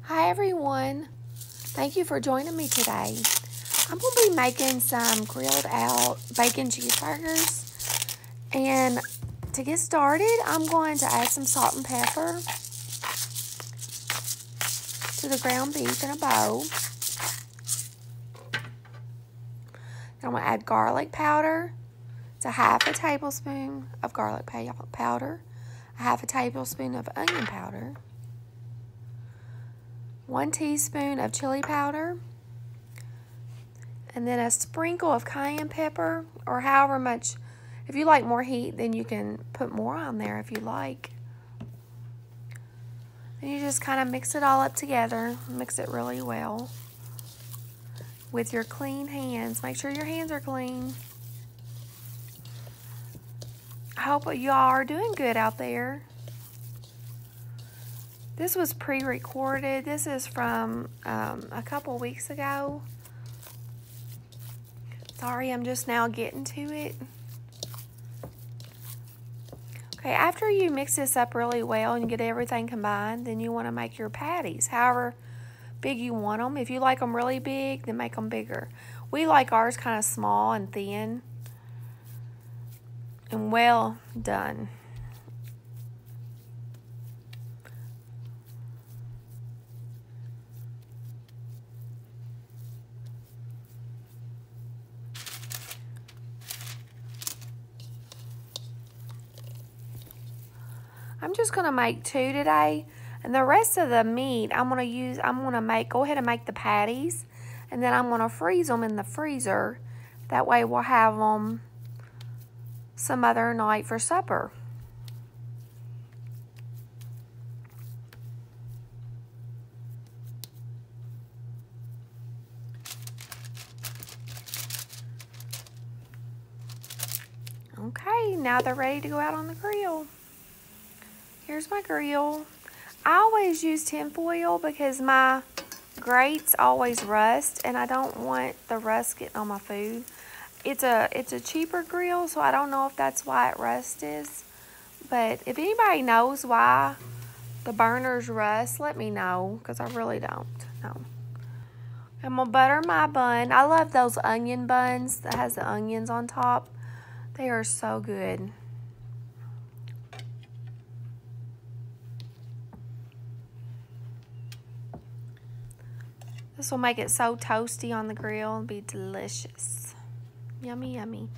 Hi everyone, thank you for joining me today. I'm going to be making some grilled out bacon cheeseburgers, and to get started I'm going to add some salt and pepper to the ground beef in a bowl. Then I'm going to add garlic powder. It's a half a tablespoon of garlic powder, a half a tablespoon of onion powder, 1 teaspoon of chili powder, and then a sprinkle of cayenne pepper, or however much. If you like more heat, then you can put more on there if you like. Then you just kind of mix it all up together. Mix it really well with your clean hands. Make sure your hands are clean. I hope you all are doing good out there. This was pre-recorded. This is from a couple weeks ago. Sorry, I'm just now getting to it. Okay, after you mix this up really well and get everything combined, then you want to make your patties, however big you want them. If you like them really big, then make them bigger. We like ours kind of small and thin and well done. I'm just going to make 2 today, and the rest of the meat go ahead and make the patties, and then I'm going to freeze them in the freezer. That way we'll have them some other night for supper. Okay, now they're ready to go out on the grill. Here's my grill. I always use tin foil because my grates always rust, and I don't want the rust getting on my food. It's a cheaper grill, so I don't know if that's why it rusts. But if anybody knows why the burners rust, let me know, because I really don't know. I'm gonna butter my bun. I love those onion buns that has the onions on top. They are so good. This will make it so toasty on the grill and be delicious. Yummy, yummy.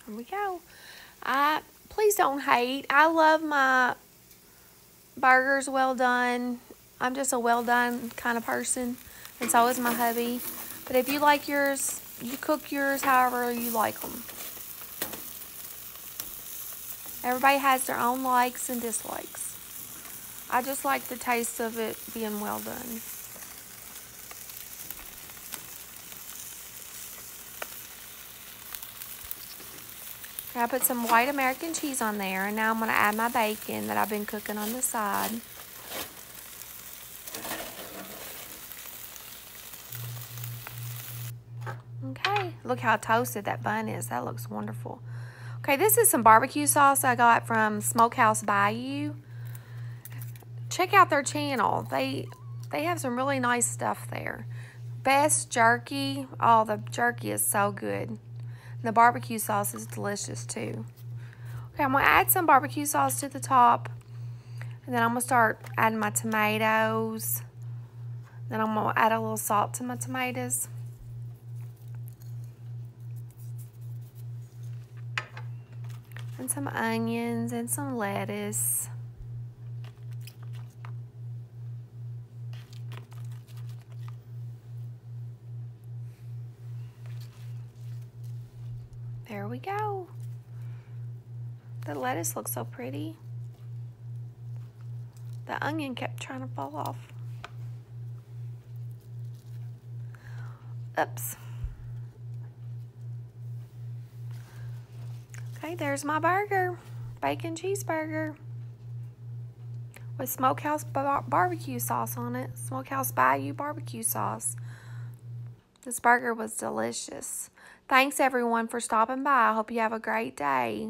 Here we go. Please don't hate. I love my burgers well done. I'm just a well done kind of person, and so is my hubby. But if you like yours, you cook yours however you like them. Everybody has their own likes and dislikes. I just like the taste of it being well done. I put some white American cheese on there, and now I'm going to add my bacon that I've been cooking on the side. Okay, look how toasted that bun is. That looks wonderful. Okay, this is some barbecue sauce I got from Smokehouse Bayou. Check out their channel. They have some really nice stuff there. Best jerky. Oh, the jerky is so good. And the barbecue sauce is delicious too. Okay, I'm going to add some barbecue sauce to the top. And then I'm going to start adding my tomatoes. Then I'm going to add a little salt to my tomatoes. And some onions and some lettuce. There we go. The lettuce looks so pretty. The onion kept trying to fall off. Oops. Okay, there's my burger. Bacon cheeseburger. with Smokehouse barbecue sauce on it. Smokehouse Bayou barbecue sauce. This burger was delicious. Thanks everyone for stopping by. I hope you have a great day.